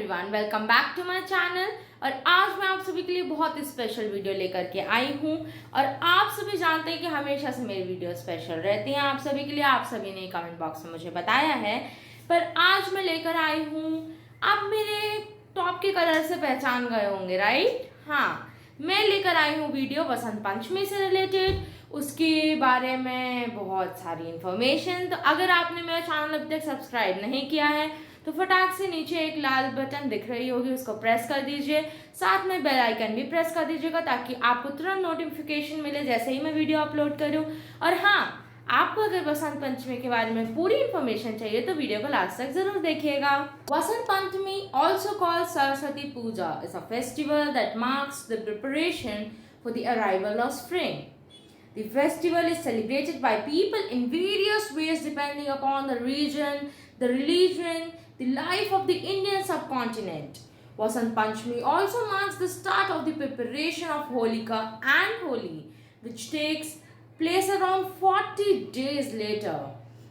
Everyone, welcome back to my channel. और आज मैं आप सभी के लिए बहुत ही स्पेशल वीडियो लेकर के आई हूँ। और आप सभी जानते हैं कि हमेशा से मेरी वीडियो स्पेशल रहती हैं आप सभी के लिए। आप सभी ने कमेंट बॉक्स में मुझे बताया है, पर आज मैं लेकर आई हूँ, आप मेरे टॉप के कलर से पहचान गए होंगे, राइट? हाँ, मैं लेकर आई हूँ वीडियो वसंत पंचमी से रिलेटेड, उसके बारे में बहुत सारी इन्फॉर्मेशन। तो अगर आपने मेरा चैनल अभी तक सब्सक्राइब नहीं किया है तो फटाक से नीचे एक लाल बटन दिख रही होगी, उसको प्रेस कर दीजिए। साथ में बेल आइकन भी प्रेस कर दीजिएगा ताकि आपको तुरंत नोटिफिकेशन मिले जैसे ही मैं वीडियो अपलोड करूं। और हाँ, आपको अगर वसंत पंचमी के बारे में पूरी इन्फॉर्मेशन चाहिए तो वीडियो को लास्ट तक जरूर देखिएगा। Vasant Panchami, also called Saraswati Puja, is a festival that marks the preparation for the arrival of spring. The festival is celebrated by people in various ways depending upon the region, the religion, the life of the Indian subcontinent. Vasant Panchmi also marks the start of the preparation of Holika and Holi, which takes place around 40 days later.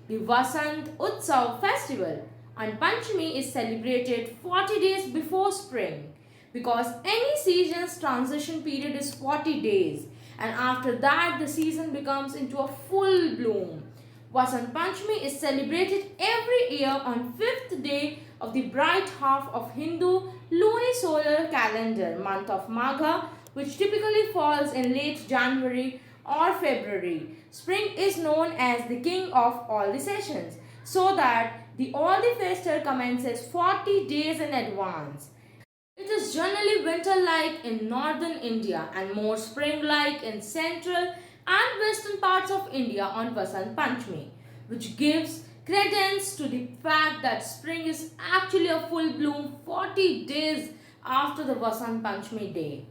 The Vasant Utsav festival on Panchami is celebrated 40 days before spring because any season's transition period is 40 days. And after that the season becomes into a full bloom. Vasant Panchami is celebrated every year on 5th day of the bright half of Hindu lunisolar calendar month of Magha, which typically falls in late January or February. Spring is known as the king of all the seasons, so that all the festival commences 40 days in advance. It is generally winter-like in northern India and more spring-like in central and western parts of India on Vasant Panchami, which gives credence to the fact that spring is actually a full bloom 40 days after the Vasant Panchami day.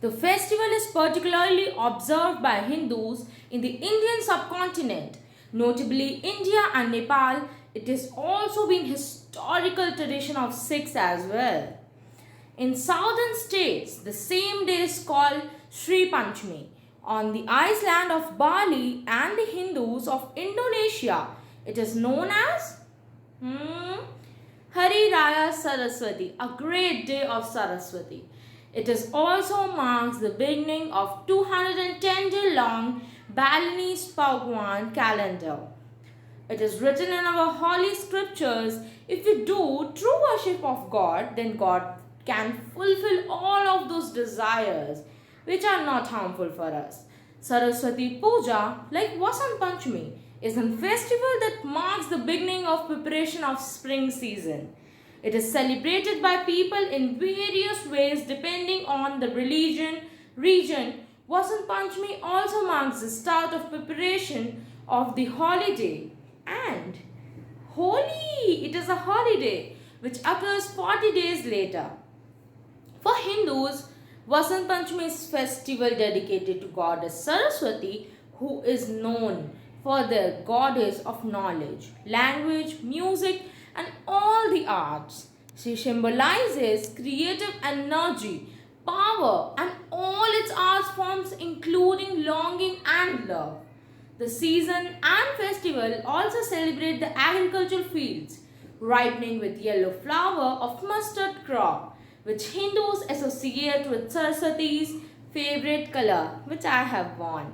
The festival is particularly observed by Hindus in the Indian subcontinent, notably India and Nepal. It has also been historical tradition of Sikhs as well. In southern states, the same day is called Sri Panchami. On the island of Bali and the Hindus of Indonesia, it is known as Hari Raya Saraswati, a great day of Saraswati. It is also marks the beginning of 210-day long Balinese Bhagwan calendar. It is written in our holy scriptures, if we do true worship of God, then God can fulfill all of those desires which are not harmful for us. Saraswati Puja, like Vasant Panchami, is a festival that marks the beginning of preparation of spring season. It is celebrated by people in various ways depending on the region. Vasant Panchami also marks the start of preparation of the holiday and Holi. It is a holiday which occurs 40 days later. For Hindus, Vasant Panchami is a festival dedicated to goddess Saraswati, who is known for their goddess of knowledge, language, music and all the arts. She symbolizes creative energy, power and all its arts forms including longing and love. The season and festival also celebrate the agricultural fields, ripening with yellow flower of mustard crop, which Hindus associate with Saraswati's favorite color, which I have worn.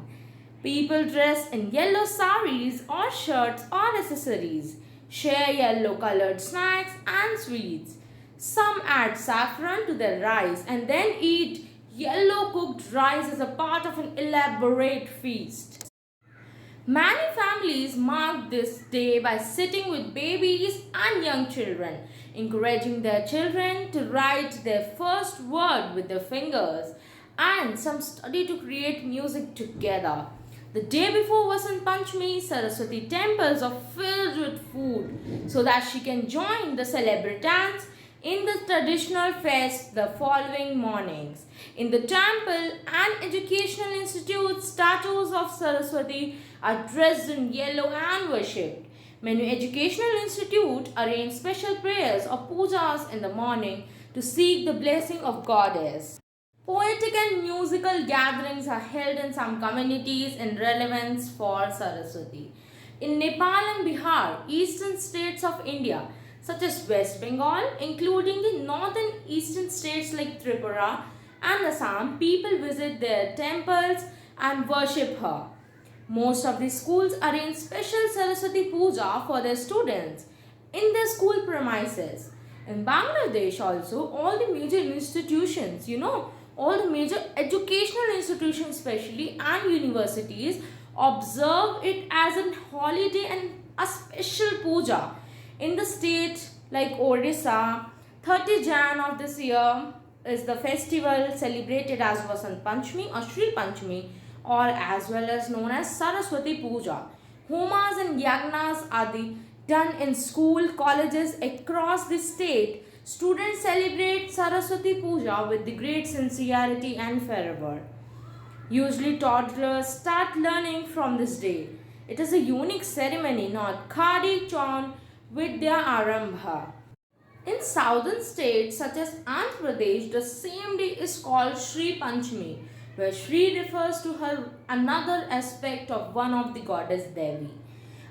People dress in yellow saris or shirts or accessories, share yellow colored snacks and sweets. Some add saffron to their rice and then eat yellow cooked rice as a part of an elaborate feast. Many families mark this day by sitting with babies and young children, encouraging their children to write their first word with their fingers, and some study to create music together. The day before Vasant Panchami, Saraswati temples are filled with food so that she can join the celebrants in the traditional fest the following mornings. In the temple and educational institutes, statues of Saraswati are dressed in yellow and worshipped. Many educational institutes arrange special prayers or pujas in the morning to seek the blessing of goddess. Poetic and musical gatherings are held in some communities in relevance for Saraswati. In Nepal and Bihar, eastern states of India, such as West Bengal, including the northern eastern states like Tripura and Assam, people visit their temples and worship her. Most of the schools arrange special Saraswati Puja for their students in their school premises. In Bangladesh also, all the major institutions, all the major educational institutions especially and universities observe it as a holiday and a special puja. In the state like Odisha, 30 Jan of this year is the festival celebrated as Vasant Panchmi or Shri Panchmi, or as well as known as Saraswati Puja. Homas and yagnas are done in school, colleges across the state. Students celebrate Saraswati Puja with the great sincerity and fervor. Usually toddlers start learning from this day. It is a unique ceremony, not Khadi Chaun Vidya Arambha. In southern states such as Andhra Pradesh, the same day is called Shri Panchmi, where Shri refers to her another aspect of one of the goddess Devi.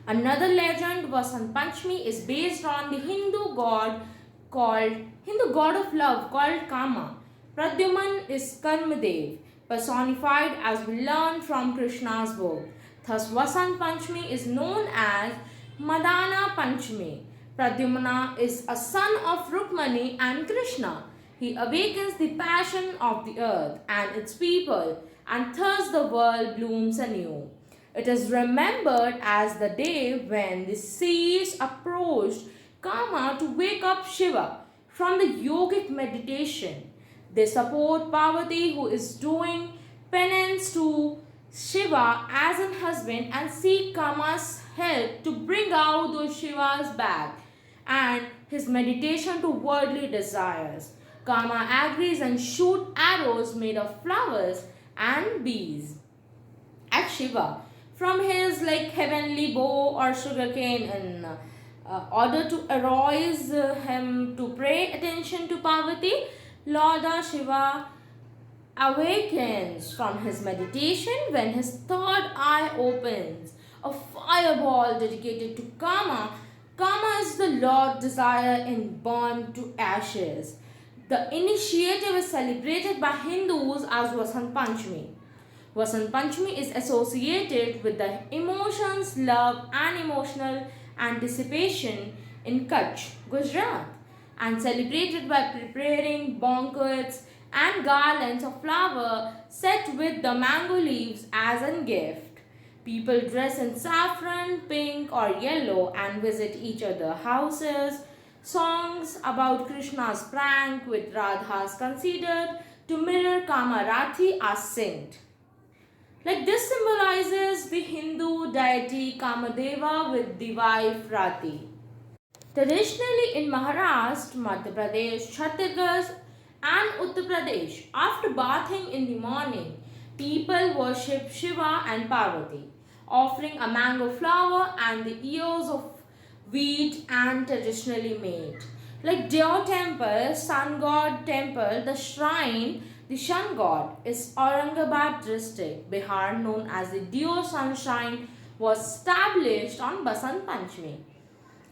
Another legend, Vasant Panchmi, is based on the Hindu god of love called Kama. Pradyuman is Karmadev, personified as we learn from Krishna's book. Thus, Vasant Panchmi is known as Madana Panchmi. Pradyumna is a son of Rukmani and Krishna. He awakens the passion of the earth and its people, and thus the world blooms anew. It is remembered as the day when the seers approached Kama to wake up Shiva from the yogic meditation. They support Parvati, who is doing penance to Shiva as an husband, and seek Kama's help to bring out those Shivas back and his meditation to worldly desires. Kama agrees and shoots arrows made of flowers and bees at Shiva from his heavenly bow or sugarcane in order to arouse him to pay attention to Parvati. Lord Shiva awakens from his meditation when his third eye opens. A fireball dedicated to Kama. Kama is the Lord desire and burned to ashes. The initiative is celebrated by Hindus as Vasant Panchmi. Vasant Panchmi is associated with the emotions, love and emotional anticipation in Kutch, Gujarat, and celebrated by preparing banquets and garlands of flower set with the mango leaves as a gift. People dress in saffron, pink or yellow and visit each other's houses. Songs about Krishna's prank with Radha's considered to mirror Kamarathi are sung. This symbolizes the Hindu deity Kamadeva with the wife Rati. Traditionally in Maharashtra, Madhya Pradesh, Chhattisgarh and Uttar Pradesh, after bathing in the morning, people worship Shiva and Parvati, offering a mango flower and the ears of wheat and traditionally made. Like Deo Temple, Sun God Temple, the Sun God is Aurangabad district, Bihar, known as the Deo Sunshine, was established on Vasant Panchmi.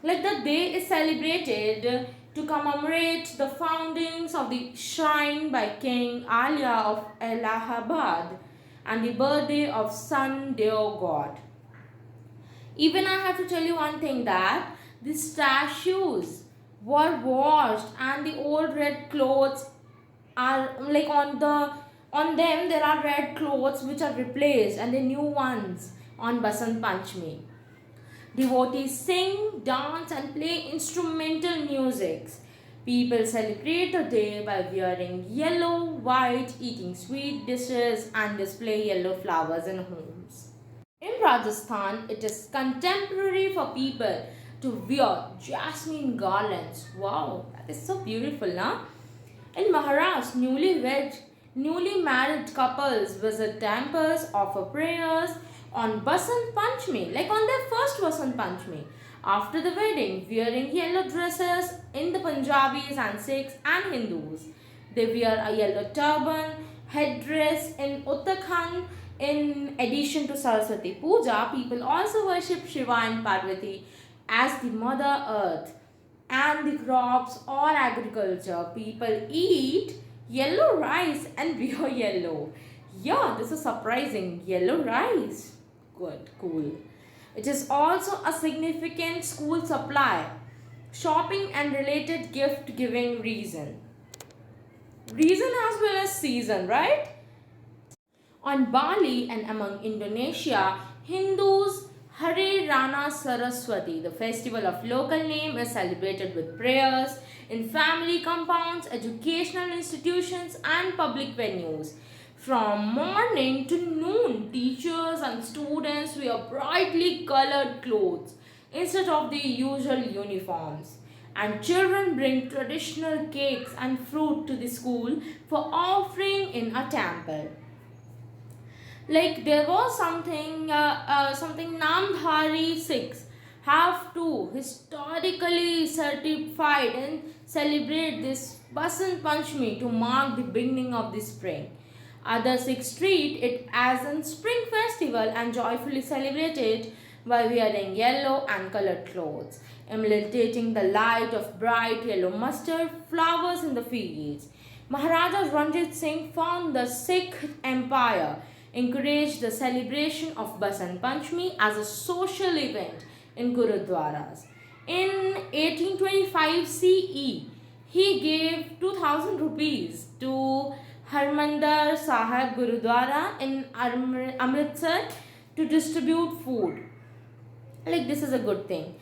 The day is celebrated to commemorate the foundings of the shrine by King Alia of Allahabad and the birthday of Sun Deo God. Even I have to tell you one thing, that the statues were washed and the old red clothes are on them there are red clothes which are replaced and the new ones on Vasant Panchmi. Devotees sing, dance and play instrumental music. People celebrate the day by wearing yellow, white, eating sweet dishes and display yellow flowers in homes. In Rajasthan, it is contemporary for people to wear jasmine garlands. Wow, that is so beautiful, na? In Maharashtra, newly married couples visit temples, offer prayers on Vasant Panchmi, on their first Vasant Panchmi. After the wedding, wearing yellow dresses in the Punjabis and Sikhs and Hindus. They wear a yellow turban, headdress in Uttarakhand. In addition to Saraswati Puja, people also worship Shiva and Parvati as the Mother Earth and the crops or agriculture. People eat yellow rice and wear yellow. Yeah, this is surprising. Yellow rice. Good, cool. It is also a significant school supply, shopping and related gift giving reason. Reason as well as season, right? On Bali and among Indonesia, Hindus Hare Rana Saraswati, the festival of local name, is celebrated with prayers in family compounds, educational institutions, and public venues. From morning to noon, teachers and students wear brightly colored clothes instead of the usual uniforms. And children bring traditional cakes and fruit to the school for offering in a temple. Like there was something Namdhari Sikhs have to historically certified and celebrate this Vasant Panchmi to mark the beginning of the spring. Other Sikhs treat it as a spring festival and joyfully celebrate it by wearing yellow and colored clothes, imitating the light of bright yellow mustard flowers in the fields. Maharaja Ranjit Singh found the Sikh Empire encouraged the celebration of Vasant Panchmi as a social event in Gurudwaras. In 1825 CE, he gave 2000 rupees to Harmandir Sahib Gurudwara in Amritsar to distribute food. Like this is a good thing.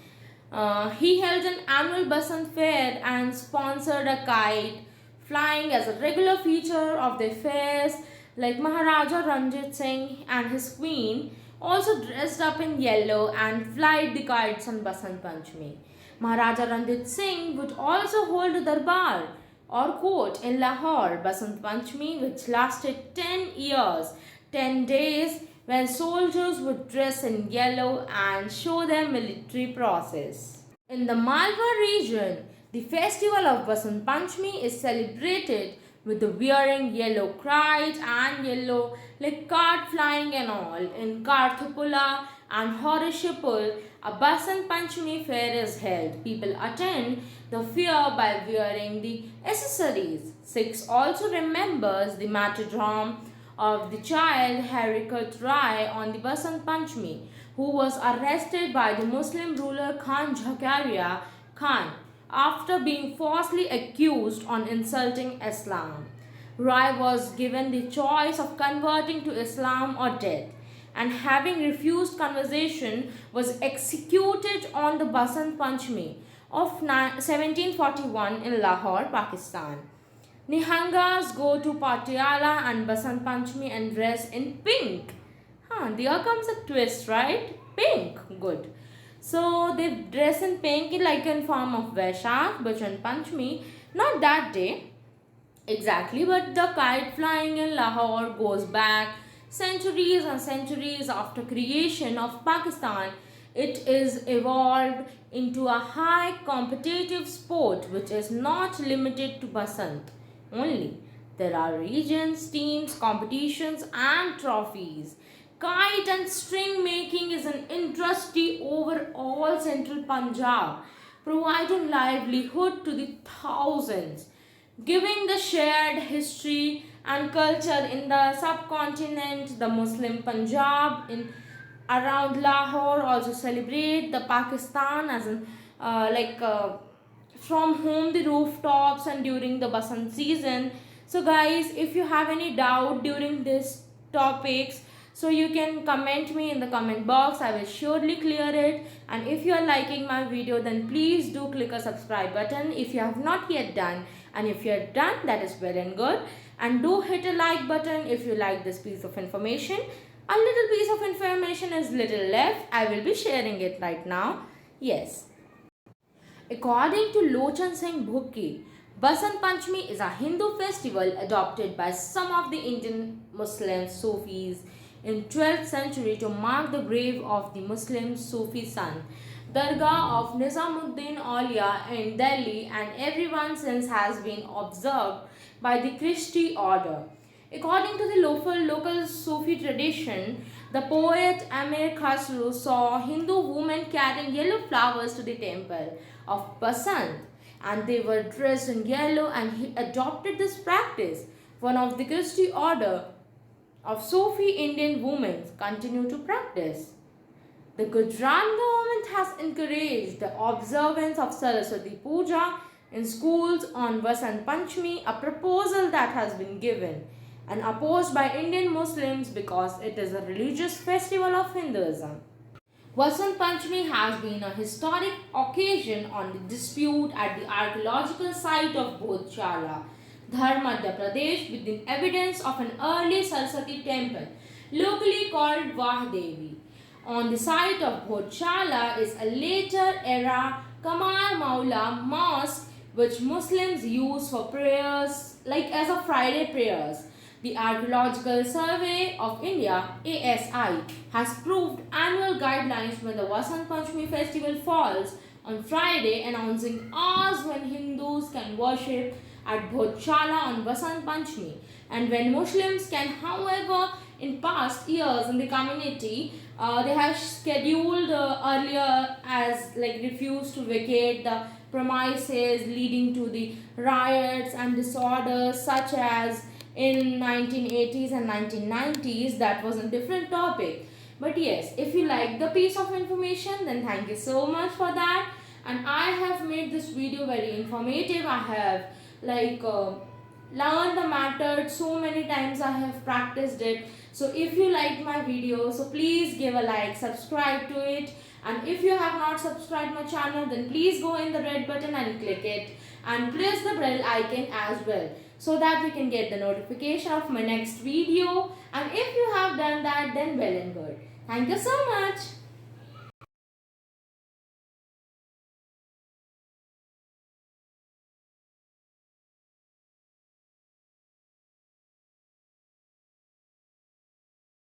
He held an annual Basant fair and sponsored a kite flying as a regular feature of the fairs. Like Maharaja Ranjit Singh and his queen also dressed up in yellow and flied the kites on Basant Panchami. Maharaja Ranjit Singh would also hold a darbar or court in Lahore Basant Panchami, which lasted 10 years, 10 days, when soldiers would dress in yellow and show their military process. In the Malwa region, the festival of Vasant Panchami is celebrated with the wearing yellow kite and yellow like card flying and all. In Karthapula and Horishipur, a Vasant Panchami fair is held. People attend the fair by wearing the accessories. Sikhs also remembers the martyrdom of the child Harikat Rai on the Vasant Panchami, who was arrested by the Muslim ruler Khan Zakaria Khan after being falsely accused on insulting Islam. Rai was given the choice of converting to Islam or death, and having refused conversion was executed on the Basant Panchami of 1741 in Lahore, Pakistan. Nihangas go to Patiala and Basant Panchami and dress in pink. There comes a twist, right? Pink, good. So they dress in pink like in form of Vaishak, Basant Panchami. Not that day exactly, but the kite flying in Lahore goes back centuries and centuries after creation of Pakistan. It is evolved into a high competitive sport which is not limited to Basant only. There are regions, teams, competitions and trophies. Kite and string making is an industry over all central Punjab, providing livelihood to the thousands, giving the shared history and culture in the subcontinent. The Muslim Punjab in around Lahore also celebrate the Pakistan as an from home the rooftops and during the Basant season. So guys, if you have any doubt during this topics, so you can comment me in the comment box. I will surely clear it. And if you are liking my video, then please do click a subscribe button if you have not yet done. And if you are done, that is well and good. And do hit a like button if you like this piece of information. A little piece of information is little left. I will be sharing it right now. Yes. According to Lochan Singh Bhukki, Basant Panchami is a Hindu festival adopted by some of the Indian Muslim Sufis in 12th century to mark the grave of the Muslim Sufi son. Dargah of Nizamuddin Aulia in Delhi, and everyone since has been observed by the Christian order. According to the local Sufi tradition, the poet Amir Khasru saw Hindu women carrying yellow flowers to the temple of Vasant, and they were dressed in yellow, and he adopted this practice. One of the Christian order of Sufi Indian women continue to practice. The Gujarat government has encouraged the observance of Saraswati Puja in schools on Vasant Panchmi, a proposal that has been given and opposed by Indian Muslims because it is a religious festival of Hinduism. Vasant Panchmi has been a historic occasion on the dispute at the archaeological site of Bodhchala, Dhar, Madhya Pradesh, with the evidence of an early Saraswati temple, locally called Vahdevi. On the site of Bodhchala is a later era Kamar Maula mosque which Muslims use for prayers like as a Friday prayers. The Archaeological Survey of India ASI has proved annual guidelines when the Vasant Panchmi festival falls on Friday, announcing hours when Hindus can worship at Bodhchala on Vasant Panchmi, and when Muslims can. However, in past years in the community, they have scheduled earlier as refused to vacate the premises, leading to the riots and disorders such as in 1980s and 1990s. That was a different topic. But yes, if you like the piece of information, then thank you so much for that. And I have made this video very informative. I have learned the method so many times. I have practiced it. So if you like my video, so please give a like, subscribe to it, and if you have not subscribed my channel, then please go in the red button and click it, and press the bell icon as well, so that you can get the notification of my next video. And if you have done that, then well and good. Thank you so much.